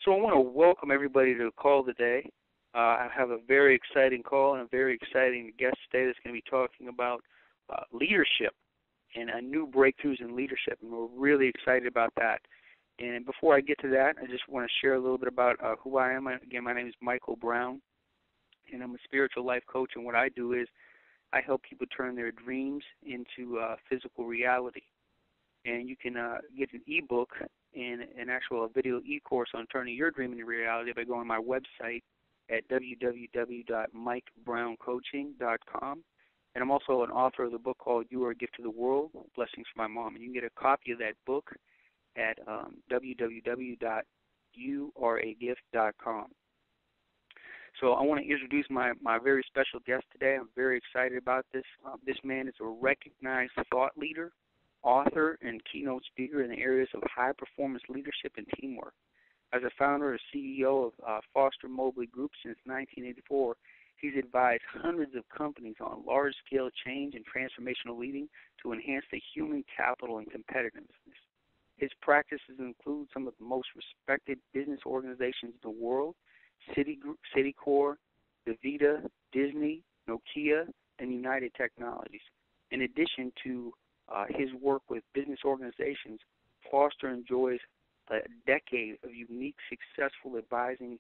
So I want to welcome everybody to the call today. I have a very exciting call and a very exciting guest today that's going to be talking about leadership and new breakthroughs in leadership, and we're really excited about that. And before I get to that, I just want to share a little bit about who I am. Again, my name is Michael Brown, and I'm a spiritual life coach, and what I do is I help people turn their dreams into physical reality. And you can get an e-book and an actual video e-course on turning your dream into reality by going to my website at www.mikebrowncoaching.com. And I'm also an author of the book called You Are a Gift to the World, Blessings from My Mom. And you can get a copy of that book at www.youareagift.com. So I want to introduce my very special guest today. I'm very excited about this. This man is a recognized thought leader, author, and keynote speaker in the areas of high-performance leadership and teamwork. As a founder and CEO of Foster Mobley Group since 1984, he's advised hundreds of companies on large-scale change and transformational leading to enhance the human capital and competitiveness. His practices include some of the most respected business organizations in the world: Citicorp, DaVita, Disney, Nokia, and United Technologies. In addition to his work with business organizations, Foster enjoys a decade of unique, successful advising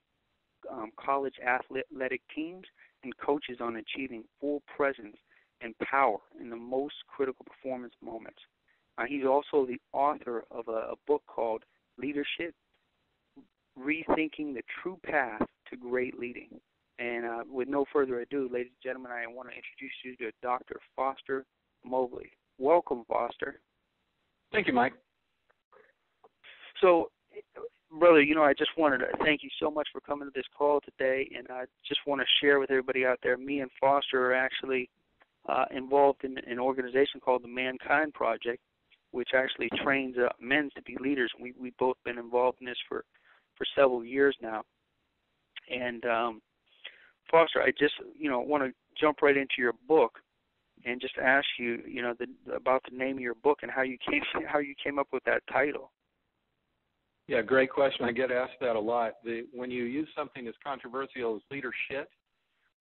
college athletic teams and coaches on achieving full presence and power in the most critical performance moments. He's also the author of a book called Leadersh, Rethinking the True Path to Great Leading. And with no further ado, ladies and gentlemen, I want to introduce you to Dr. Foster Mobley. Welcome, Foster. Thank you, Mike. So, brother, I just wanted to thank you so much for coming to this call today, and I just want to share with everybody out there, me and Foster are actually involved in an organization called the Mankind Project, which actually trains men to be leaders. We've both been involved in this for several years now. And Foster, I just want to jump right into your book and just ask you, about the name of your book and how you came up with that title. Yeah, great question. I get asked that a lot. When you use something as controversial as leadership,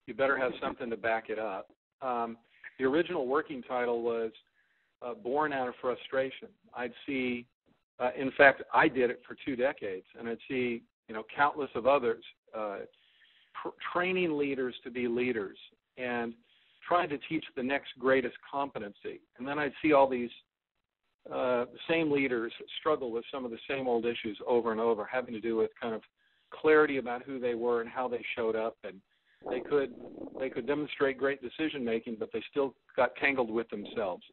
you better have something to back it up. The original working title was born out of frustration. I'd see, in fact, I did it for 2 decades, and I'd see, countless of others training leaders to be leaders and trying to teach the next greatest competency. And then I'd see all these same leaders struggle with some of the same old issues over and over, having to do with kind of clarity about who they were and how they showed up. And they could demonstrate great decision-making, but they still got tangled with themselves.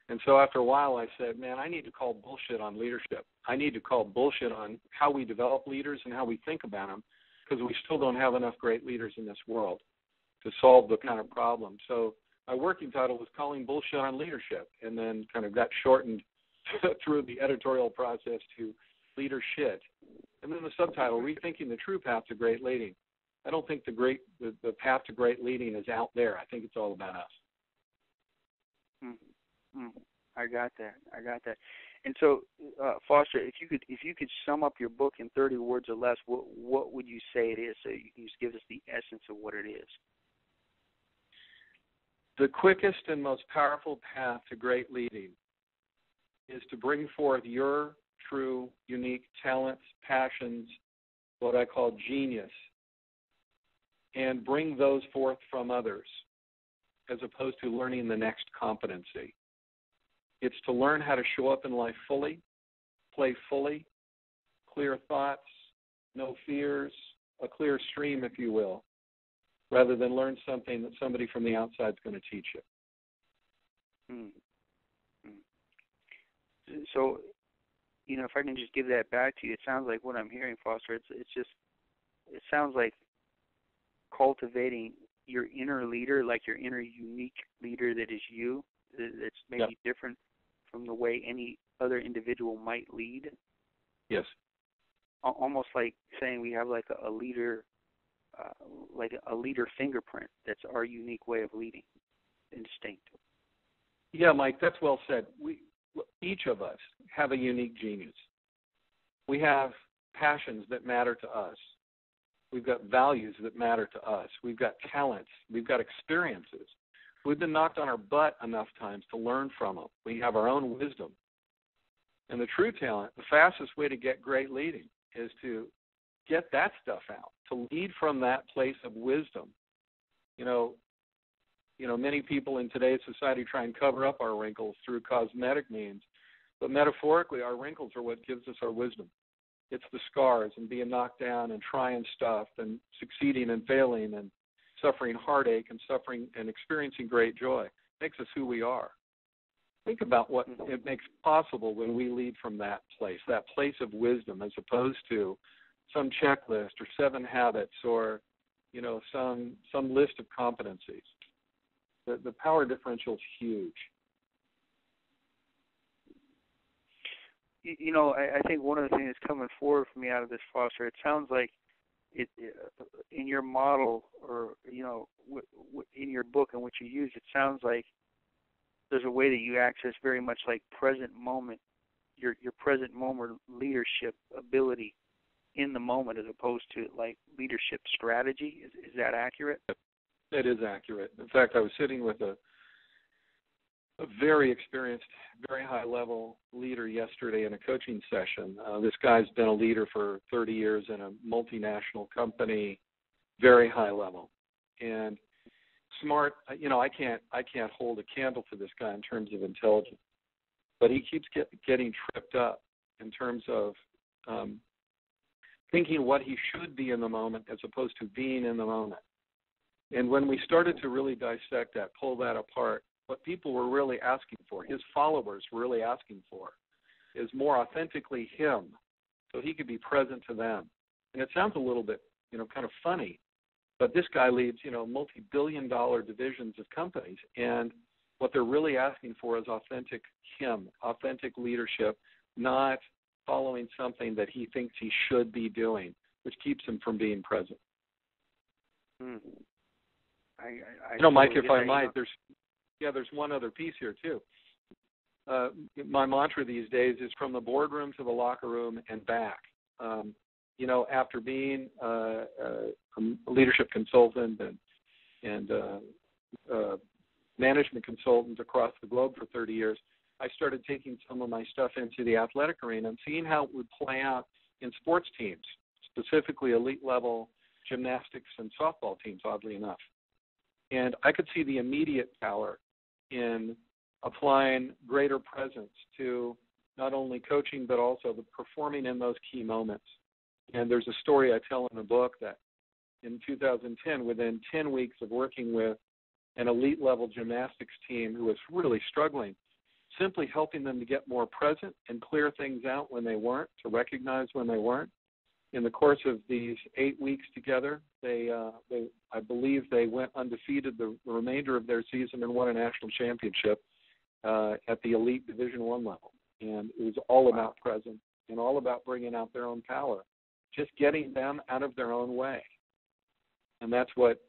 And so after a while, I said, man, I need to call bullshit on leadership. I need to call bullshit on how we develop leaders and how we think about them, because we still don't have enough great leaders in this world to solve the kind of problem. So my working title was Calling Bullshit on Leadership, and then kind of got shortened through the editorial process to Leadership. And then the subtitle, Rethinking the True Path to Great Leading. I don't think the path to great leading is out there. I think it's all about us. I got that. And so, Foster, if you could sum up your book in 30 words or less, what would you say it is? So you can just give us the essence of what it is. The quickest and most powerful path to great leading is to bring forth your true, unique talents, passions, what I call genius, and bring those forth from others, as opposed to learning the next competency. It's to learn how to show up in life fully, play fully, clear thoughts, no fears, a clear stream, if you will, rather than learn something that somebody from the outside is going to teach you. So, if I can just give that back to you, it sounds like what I'm hearing, Foster, it sounds like cultivating your inner leader, like your inner unique leader that is you, that's maybe different from the way any other individual might lead. Yes. Almost like saying we have like a leader, like a leader fingerprint. That's our unique way of leading, instinct. Yeah, Mike, that's well said. Each of us have a unique genius. We have passions that matter to us. We've got values that matter to us. We've got talents. We've got experiences. We've been knocked on our butt enough times to learn from them. We have our own wisdom. And the true talent, the fastest way to get great leading is to get that stuff out, to lead from that place of wisdom. Many people in today's society try and cover up our wrinkles through cosmetic means, but metaphorically, our wrinkles are what gives us our wisdom. It's the scars and being knocked down and trying stuff and succeeding and failing and suffering heartache and suffering and experiencing great joy. It makes us who we are. Think about what it makes possible when we lead from that place of wisdom, as opposed to some checklist or 7 habits or, some list of competencies. The power differential is huge. I think one of the things that's coming forward for me out of this, Foster, it sounds like it in your model or, in your book and what you use, it sounds like there's a way that you access very much like present moment, your present moment leadership ability in the moment as opposed to like leadership strategy. Is that accurate? It is accurate. In fact, I was sitting with a very experienced, very high-level leader yesterday in a coaching session. This guy's been a leader for 30 years in a multinational company, very high level, and smart. I can't hold a candle to this guy in terms of intelligence, but he keeps getting tripped up in terms of thinking what he should be in the moment as opposed to being in the moment. And when we started to really dissect that, pull that apart, what people were really asking for, his followers were really asking for, is more authentically him, so he could be present to them. And it sounds a little bit, kind of funny, but this guy leads, multi-billion-dollar divisions of companies, and what they're really asking for is authentic him, authentic leadership, not following something that he thinks he should be doing, which keeps him from being present. Mike, if I might, there's one other piece here too. My mantra these days is from the boardroom to the locker room and back. After being a leadership consultant and management consultant across the globe for 30 years, I started taking some of my stuff into the athletic arena and seeing how it would play out in sports teams, specifically elite-level gymnastics and softball teams, oddly enough. And I could see the immediate power in applying greater presence to not only coaching but also the performing in those key moments. And there's a story I tell in the book that in 2010, within 10 weeks of working with an elite-level gymnastics team who was really struggling, simply helping them to get more present and clear things out when they weren't, to recognize when they weren't. In the course of these 8 weeks together, I believe they went undefeated the remainder of their season and won a national championship at the elite Division I level. And it was all about presence and all about bringing out their own power, just getting them out of their own way. And that's what,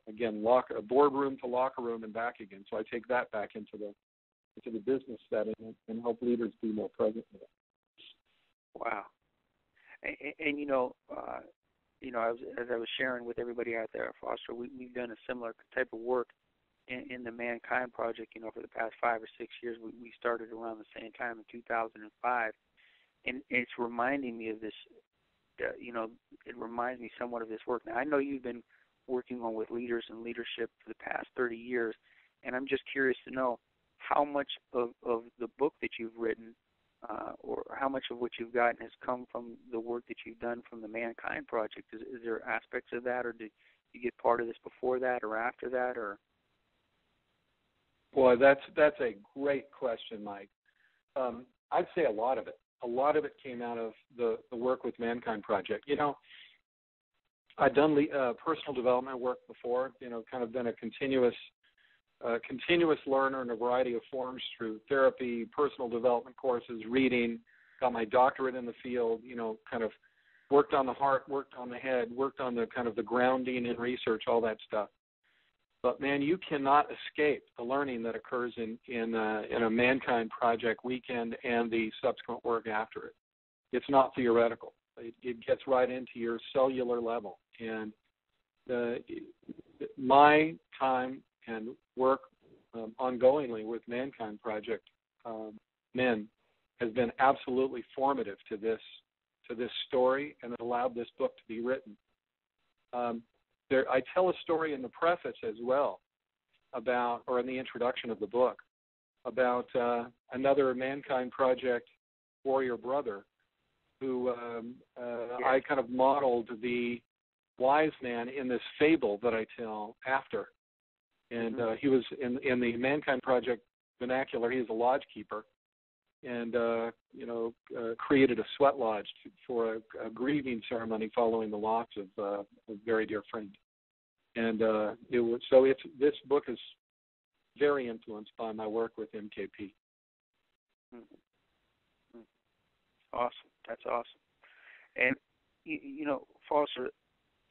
again, a boardroom to locker room and back again. So I take that back into the business setting and help leaders be more present with it. Wow. And as I was sharing with everybody out there at Foster, we've done a similar type of work in the Mankind Project, for the past 5 or 6 years. We started around the same time in 2005. And it's reminding me of this, it reminds me somewhat of this work. Now, I know you've been working on with leaders and leadership for the past 30 years, and I'm just curious to know how much of the book that you've written or how much of what you've gotten has come from the work that you've done from the Mankind Project. Is there aspects of that, or did you get part of this before that or after that? Or Boy, that's a great question, Mike. I'd say a lot of it. A lot of it came out of the work with Mankind Project. I'd done personal development work before, kind of been a continuous learner in a variety of forms through therapy, personal development courses, reading, got my doctorate in the field, kind of worked on the heart, worked on the head, worked on the kind of the grounding in research, all that stuff. But man, you cannot escape the learning that occurs in a Mankind Project weekend and the subsequent work after it. It's not theoretical. It gets right into your cellular level. And my time and work ongoingly with Mankind Project men has been absolutely formative to this story, and it allowed this book to be written. I tell a story in the preface as well about, or in the introduction of the book, about another Mankind Project warrior brother who I kind of modeled the wise man in this fable that I tell after. And he was in the Mankind Project vernacular. He was a lodge keeper, and created a sweat lodge for a grieving ceremony following the loss of a very dear friend. And this book is very influenced by my work with MKP. Awesome. That's awesome. And Foster,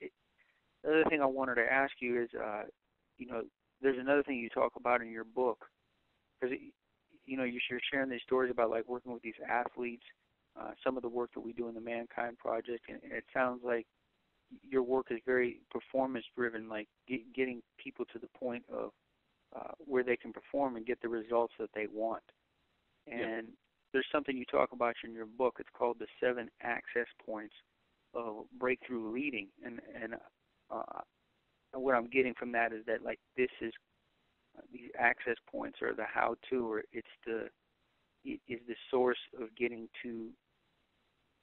the other thing I wanted to ask you is, there's another thing you talk about in your book, because you're sharing these stories about like working with these athletes, some of the work that we do in the Mankind Project, and it sounds like your work is very performance-driven, like getting people to the point of where they can perform and get the results that they want. And there's something you talk about in your book. It's called the 7 access points of breakthrough leading, and what I'm getting from that is that like this is these access points are the how-to, or it is the source of getting to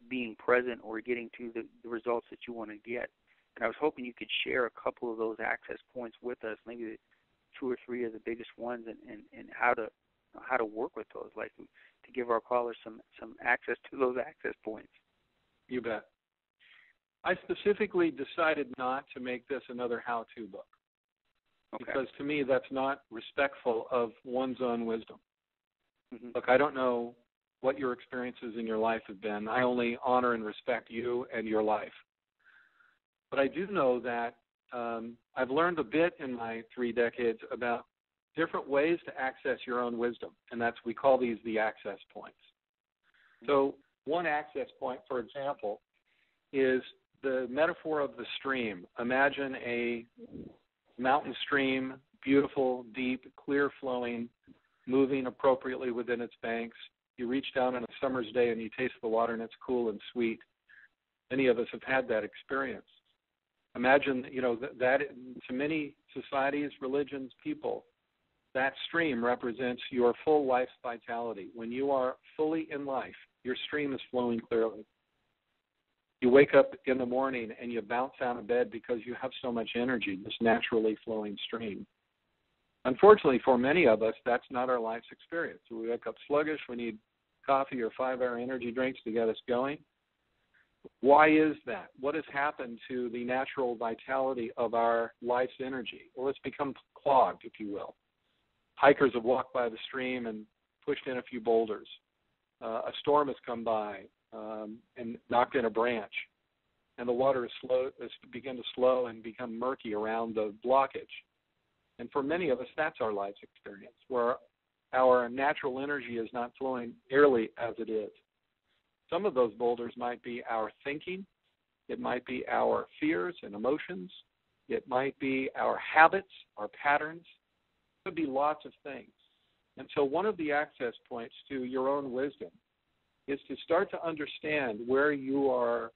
being present or getting to the results that you want to get. And I was hoping you could share a couple of those access points with us, maybe the 2 or 3 of the biggest ones, and how to work with those, like to give our callers some access to those access points. You bet. I specifically decided not to make this another how-to book. Okay. Because to me, that's not respectful of one's own wisdom. Look, I don't know what your experiences in your life have been. I only honor and respect you and your life. But I do know that I've learned a bit in my 3 decades about different ways to access your own wisdom, and we call these the access points. So one access point, for example, is the metaphor of the stream. Imagine a mountain stream, beautiful, deep, clear-flowing, moving appropriately within its banks. You reach down on a summer's day and you taste the water, and it's cool and sweet. Many of us have had that experience. Imagine, that to many societies, religions, people, that stream represents your full life's vitality. When you are fully in life, your stream is flowing clearly. You wake up in the morning and you bounce out of bed because you have so much energy, this naturally flowing stream. Unfortunately, for many of us, that's not our life's experience. We wake up sluggish. We need coffee or 5-hour energy drinks to get us going. Why is that? What has happened to the natural vitality of our life's energy? Well, it's become clogged, if you will. Hikers have walked by the stream and pushed in a few boulders. A storm has come by and knocked in a branch, and the water has begun to slow and become murky around the blockage. And for many of us, that's our life's experience, where our natural energy is not flowing nearly as it is. Some of those boulders might be our thinking. It might be our fears and emotions. It might be our habits, our patterns. It could be lots of things. And so one of the access points to your own wisdom is to start to understand where you are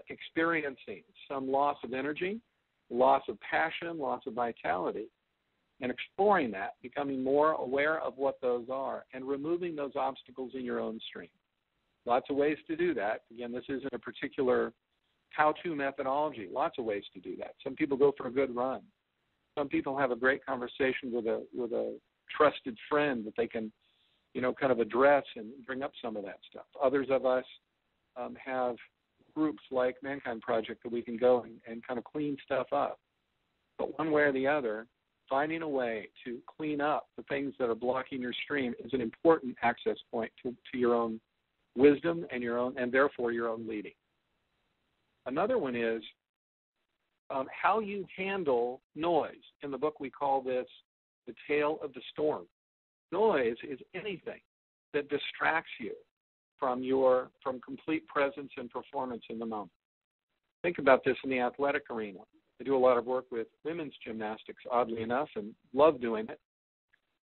experiencing some loss of energy, loss of passion, loss of vitality, and exploring that, becoming more aware of what those are, and removing those obstacles in your own stream. Lots of ways to do that. Again, this isn't a particular how-to methodology. Lots of ways to do that. Some people go for a good run. Some people have a great conversation with a trusted friend that they can, kind of address and bring up some of that stuff. Others of us have groups like Mankind Project that we can go and kind of clean stuff up. But one way or the other, finding a way to clean up the things that are blocking your stream is an important access point to your own wisdom and therefore your own leading. Another one is how you handle noise. In the book, we call this the tale of the storm. Noise is anything that distracts you from complete presence and performance in the moment. Think about this in the athletic arena. I do a lot of work with women's gymnastics, oddly enough, and love doing it.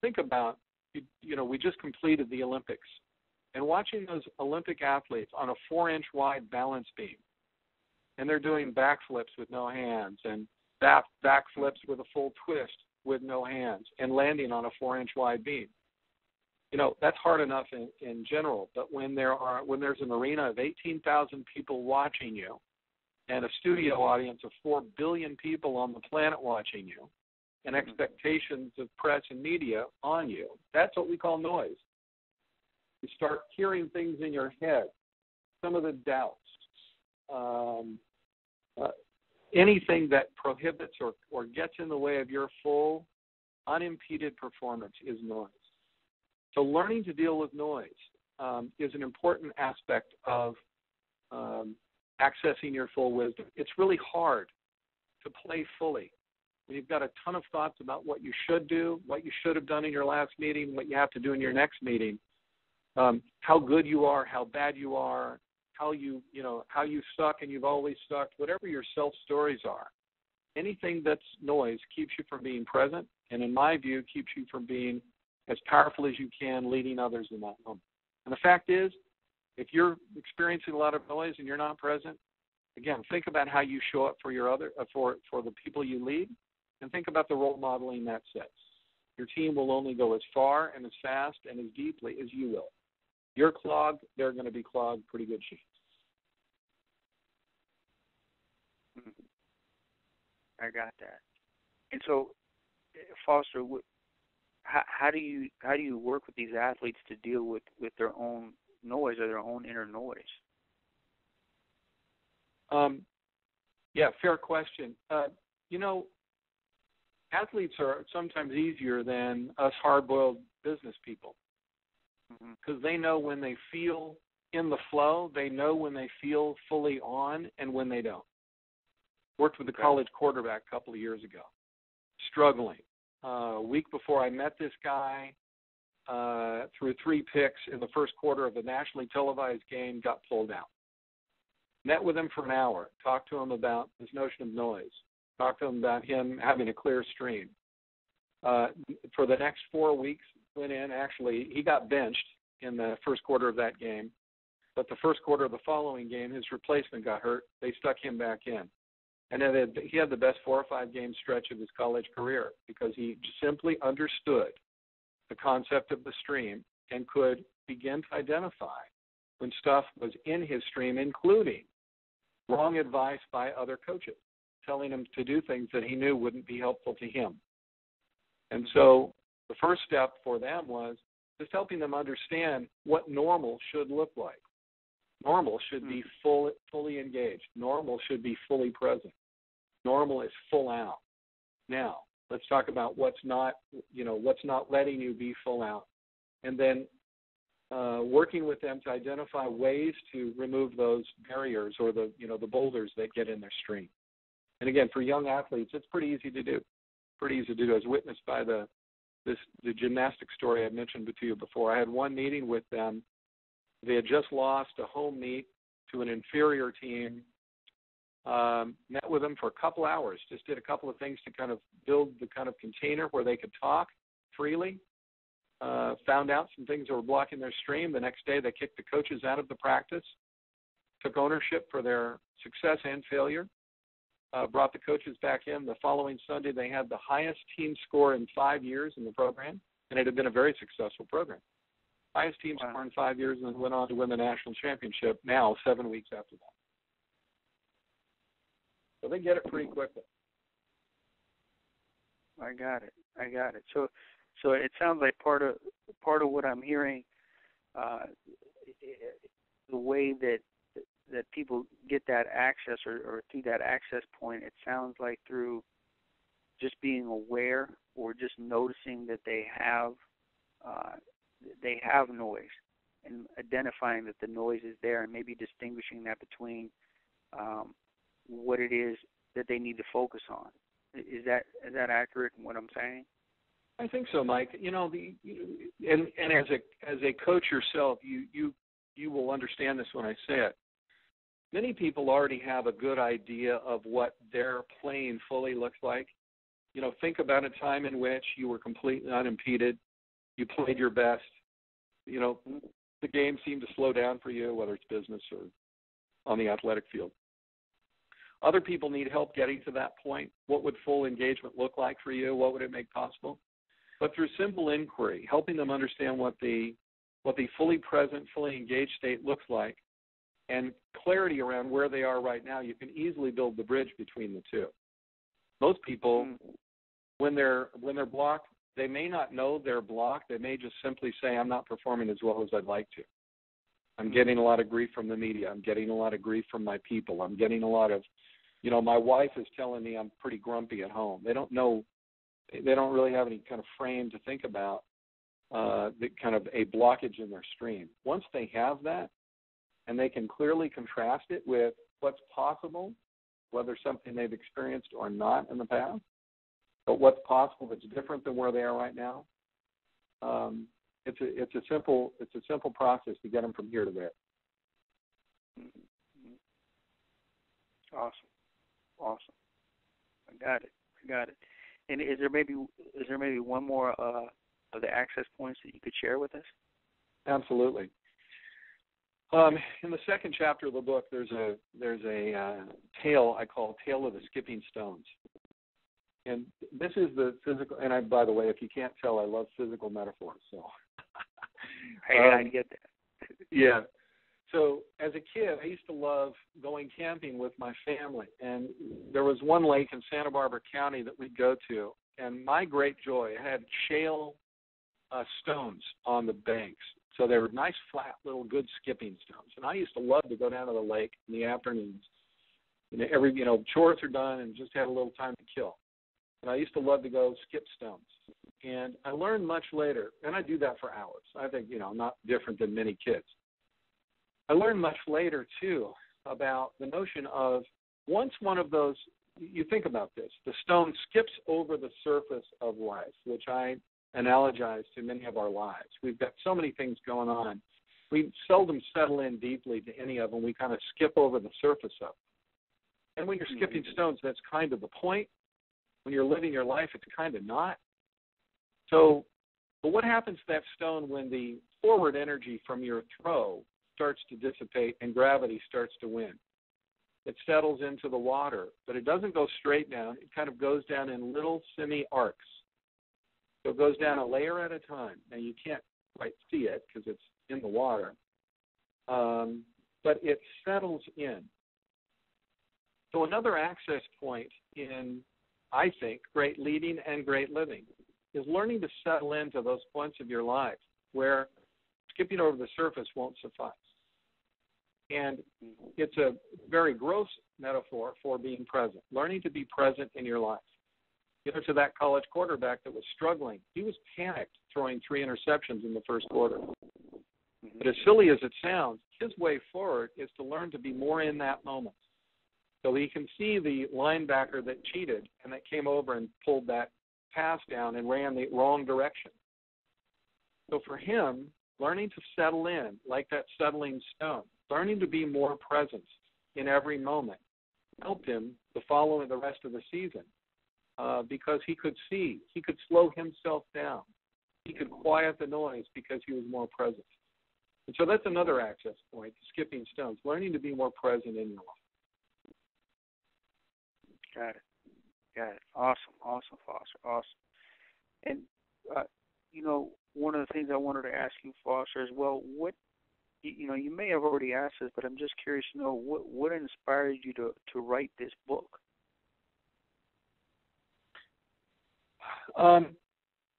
Think about, we just completed the Olympics, and watching those Olympic athletes on a 4-inch wide balance beam, and they're doing backflips with no hands, and backflips with a full twist with no hands, and landing on a 4-inch wide beam. That's hard enough in general, but when there's an arena of 18,000 people watching you, and a studio audience of 4 billion people on the planet watching you, and expectations of press and media on you, that's what we call noise. You start hearing things in your head, some of the doubts, anything that prohibits or gets in the way of your full, unimpeded performance is noise. So learning to deal with noise is an important aspect of accessing your full wisdom. It's really hard to play fully when you've got a ton of thoughts about what you should do, what you should have done in your last meeting, what you have to do in your next meeting, how good you are, how bad you are, how you suck and you've always sucked, whatever your self-stories are. Anything that's noise keeps you from being present, and in my view, keeps you from being as powerful as you can, leading others in that moment. And the fact is, if you're experiencing a lot of noise and you're not present, again, think about how you show up for for the people you lead, and think about the role modeling that sets. Your team will only go as far and as fast and as deeply as you will. You're clogged, they're going to be clogged pretty good sheets. I got that. And so, Foster, how do you work with these athletes to deal with their own noise or their own inner noise? Yeah, fair question. Athletes are sometimes easier than us hard-boiled business people because they know when they feel in the flow, they know when they feel fully on and when they don't. Worked with a college quarterback a couple of years ago, struggling. A week before I met this guy, threw 3 picks in the first quarter of a nationally televised game, got pulled out. Met with him for an hour, talked to him about this notion of noise, talked to him about him having a clear stream. For the next 4 weeks, went in, actually, he got benched in the first quarter of that game, but the first quarter of the following game, his replacement got hurt. They stuck him back in. And then he had the best 4 or 5 game stretch of his college career because he simply understood the concept of the stream and could begin to identify when stuff was in his stream, including wrong advice by other coaches, telling him to do things that he knew wouldn't be helpful to him. And so the first step for them was just helping them understand what normal should look like. Normal should be fully engaged. Normal should be fully present. Normal is full out. Now, let's talk about what's not letting you be full out. And then working with them to identify ways to remove those barriers or the boulders that get in their stream. And again, for young athletes, it's pretty easy to do. As witnessed by the gymnastics story I mentioned to you before. I had one meeting with them. They had just lost a home meet to an inferior team. Met with them for a couple hours, just did a couple of things to kind of build the kind of container where they could talk freely. Found out some things that were blocking their stream. The next day they kicked the coaches out of the practice, took ownership for their success and failure, brought the coaches back in. The following Sunday they had the highest team score in 5 years in the program, and it had been a very successful program. Highest team score in 5 years, and then went on to win the national championship now 7 weeks after that. So they get it pretty quickly. I got it. So it sounds like part of what I'm hearing, the way that people get that access or through that access point, it sounds like through just being aware or just noticing that they have noise and identifying that the noise is there and maybe distinguishing that between what it is that they need to focus on. Is that accurate in what I'm saying? I think so, Mike. And as a coach yourself, you you will understand this when I say it. Many people already have a good idea of what their playing fully looks like. You know, think about a time in which you were completely unimpeded, you played your best, you know, the game seemed to slow down for you, whether it's business or on the athletic field. Other people need help getting to that point. What would full engagement look like for you? What would it make possible? But through simple inquiry, helping them understand what the fully present, fully engaged state looks like, and clarity around where they are right now, you can easily build the bridge between the two. Most people, when they're blocked, they may not know they're blocked. They may just simply say, I'm not performing as well as I'd like to. I'm getting a lot of grief from the media. I'm getting a lot of grief from my people. I'm getting a lot of, you know, my wife is telling me I'm pretty grumpy at home. They don't know, they don't really have any kind of frame to think about the kind of a blockage in their stream. Once they have that, and they can clearly contrast it with what's possible, whether something they've experienced or not in the past, but what's possible that's different than where they are right now. It's a simple process to get them from here to there. Awesome. I got it. And is there maybe one more of the access points that you could share with us? Absolutely. In the second chapter of the book, there's a tale I call "Tale of the Skipping Stones," and this is the physical. And by the way, if you can't tell, I love physical metaphors. So, I get that. Yeah. So, as a kid, I used to love going camping with my family, and there was one lake in Santa Barbara County that we'd go to, and my great joy, it had shale stones on the banks. So they were nice, flat, little, good skipping stones. And I used to love to go down to the lake in the afternoons. Chores are done and just had a little time to kill. And I used to love to go skip stones. And I learned much later, and I do that for hours. I think, not different than many kids. I learned much later, too, about the notion of once one of those, you think about this, the stone skips over the surface of life, which I analogize to many of our lives. We've got so many things going on. We seldom settle in deeply to any of them. We kind of skip over the surface of them. And when you're skipping stones, that's kind of the point. When you're living your life, it's kind of not. So, but what happens to that stone when the forward energy from your throw starts to dissipate and gravity starts to win? It settles into the water, but it doesn't go straight down. It kind of goes down in little semi-arcs. So it goes down a layer at a time. Now, you can't quite see it because it's in the water, but it settles in. So another access point in, I think, great leading and great living is learning to settle into those points of your life where skipping over the surface won't suffice. And it's a very gross metaphor for being present, learning to be present in your life. To that college quarterback that was struggling. He was panicked throwing 3 interceptions in the first quarter. But as silly as it sounds, his way forward is to learn to be more in that moment. So he can see the linebacker that cheated and that came over and pulled that pass down and ran the wrong direction. So for him, learning to settle in like that settling stone, learning to be more present in every moment, helped him the rest of the season. Because he could see, he could slow himself down. He could quiet the noise because he was more present. And so that's another access point, skipping stones, learning to be more present in your life. Got it. Awesome, Foster. Awesome. And, one of the things I wanted to ask you, Foster, as well, you may have already asked this, but I'm just curious to know what inspired you to write this book?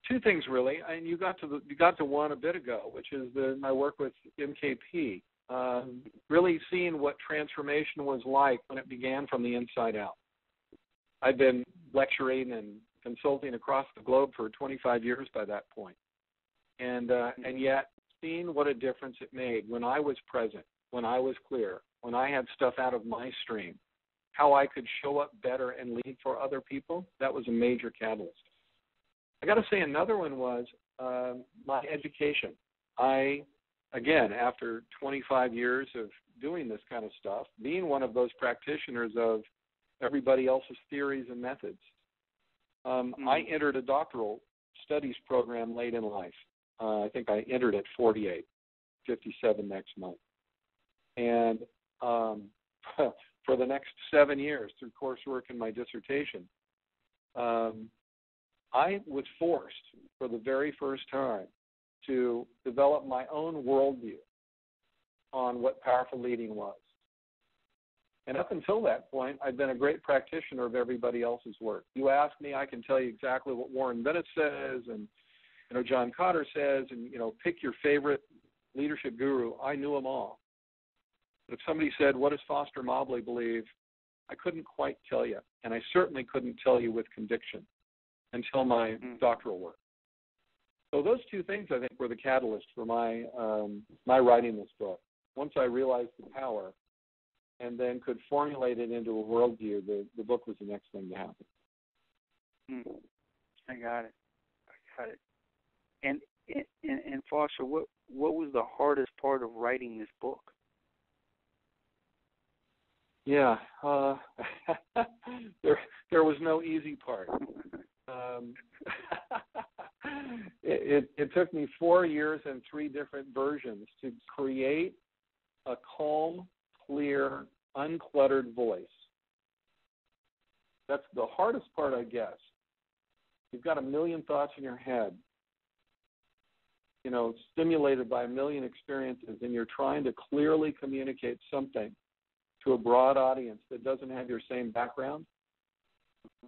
Two things really, and you got to one a bit ago, which is my work with MKP. Really seeing what transformation was like when it began from the inside out. I've been lecturing and consulting across the globe for 25 years by that point, and yet seeing what a difference it made when I was present, when I was clear, when I had stuff out of my stream, how I could show up better and lead for other people. That was a major catalyst. I got to say another one was my education. I again, after 25 years of doing this kind of stuff, being one of those practitioners of everybody else's theories and methods, I entered a doctoral studies program late in life. I think I entered at 48, 57 next month. And for the next 7 years, through coursework and my dissertation, I was forced for the very first time to develop my own worldview on what powerful leading was. And up until that point, I've been a great practitioner of everybody else's work. You ask me, I can tell you exactly what Warren Bennett says and John Kotter says, and pick your favorite leadership guru. I knew them all. But if somebody said, what does Foster Mobley believe? I couldn't quite tell you, and I certainly couldn't tell you with conviction until my doctoral work. So those two things, I think, were the catalyst for my writing this book. Once I realized the power and then could formulate it into a worldview, the book was the next thing to happen. I got it. And Foster, what was the hardest part of writing this book? Yeah, there was no easy part. It took me 4 years and 3 different versions to create a calm, clear, uncluttered voice. That's the hardest part, I guess. You've got a million thoughts in your head, stimulated by a million experiences, and you're trying to clearly communicate something to a broad audience that doesn't have your same background.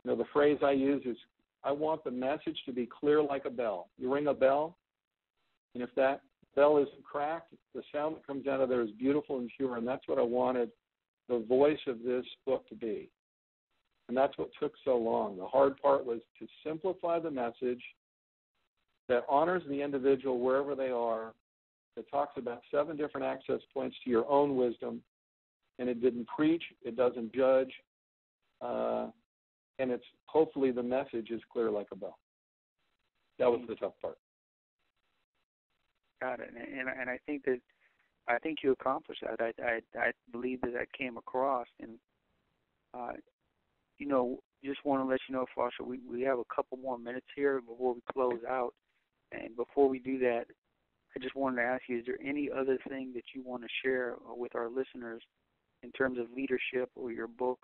The phrase I use is, I want the message to be clear like a bell. You ring a bell, and if that bell isn't cracked, the sound that comes out of there is beautiful and pure, and that's what I wanted the voice of this book to be. And that's what took so long. The hard part was to simplify the message that honors the individual wherever they are, that talks about 7 different access points to your own wisdom, and it didn't preach, it doesn't judge, and it's hopefully the message is clear like a bell. That was the tough part. Got it, and I think you accomplished that. I believe that came across, and just want to let you know, Foster, we have a couple more minutes here before we close out, and before we do that, I just wanted to ask you: is there any other thing that you want to share with our listeners in terms of leadership or your book?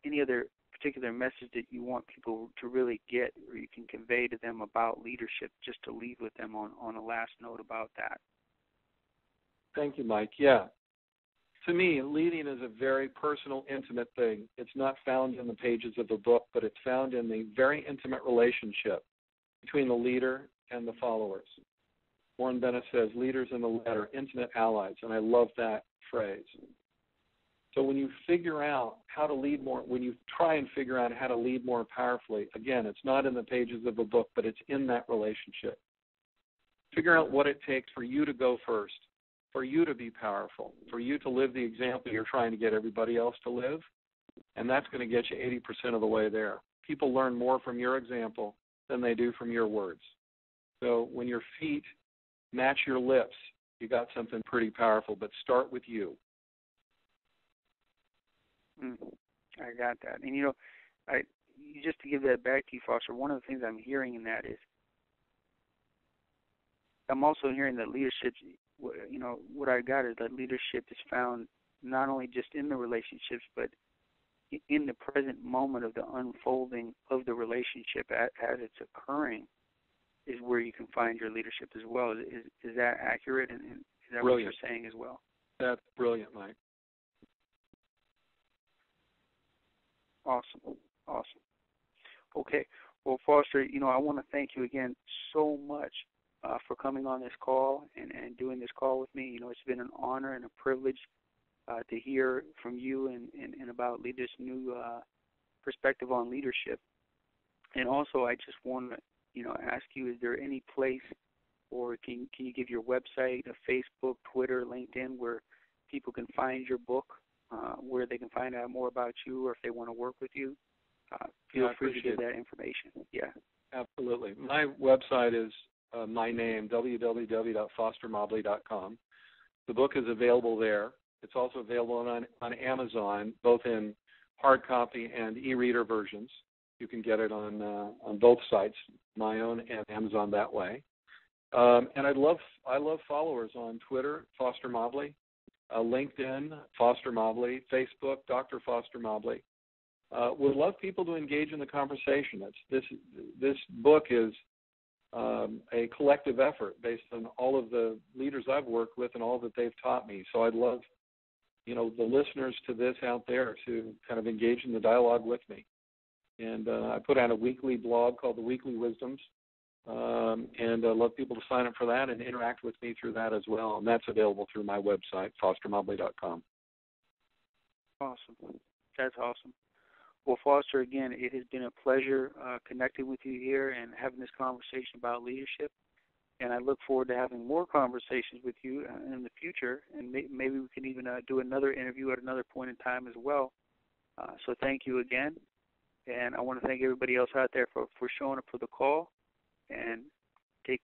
Any other particular message that you want people to really get or you can convey to them about leadership, just to leave with them on a last note about that? Thank you, Mike. Yeah. To me, leading is a very personal, intimate thing. It's not found in the pages of a book, but it's found in the very intimate relationship between the leader and the followers. Warren Bennett says, leaders in the lead are intimate allies, and I love that phrase. So when you figure out how to lead more, when you try and figure out how to lead more powerfully, again, it's not in the pages of a book, but it's in that relationship. Figure out what it takes for you to go first, for you to be powerful, for you to live the example you're trying to get everybody else to live, and that's going to get you 80% of the way there. People learn more from your example than they do from your words. So when your feet match your lips, you got something pretty powerful, but start with you. I got that. And, just to give that back to you, Foster, one of the things I'm hearing in that is I'm also hearing that leadership, what I got is that leadership is found not only just in the relationships, but in the present moment of the unfolding of the relationship as it's occurring is where you can find your leadership as well. Is that accurate? And is that brilliant. What you're saying as well? That's brilliant, Mike. Awesome. Okay. Well, Foster, I want to thank you again so much for coming on this call and doing this call with me. It's been an honor and a privilege to hear from you and about this new perspective on leadership. And also, I just want to, ask you, is there any place, or can you give your website, a Facebook, Twitter, LinkedIn, where people can find your book, where they can find out more about you, or if they want to work with you? Feel free to give that information. Yeah. Absolutely. My website is my name, www.fostermobley.com. The book is available there. It's also available on Amazon, both in hard copy and e-reader versions. You can get it on both sites, my own and Amazon that way. And I love followers on Twitter, Foster Mobley, LinkedIn, Foster Mobley, Facebook, Dr. Foster Mobley. Would love people to engage in the conversation. This book is a collective effort based on all of the leaders I've worked with and all that they've taught me. So I'd love, the listeners to this out there to kind of engage in the dialogue with me. And I put out a weekly blog called The Weekly Wisdoms, and I'd love people to sign up for that and interact with me through that as well. And that's available through my website, fostermobley.com. Awesome. That's awesome. Well, Foster, again, it has been a pleasure connecting with you here and having this conversation about leadership. And I look forward to having more conversations with you in the future. And maybe we can even do another interview at another point in time as well. So thank you again. And I want to thank everybody else out there for showing up for the call. And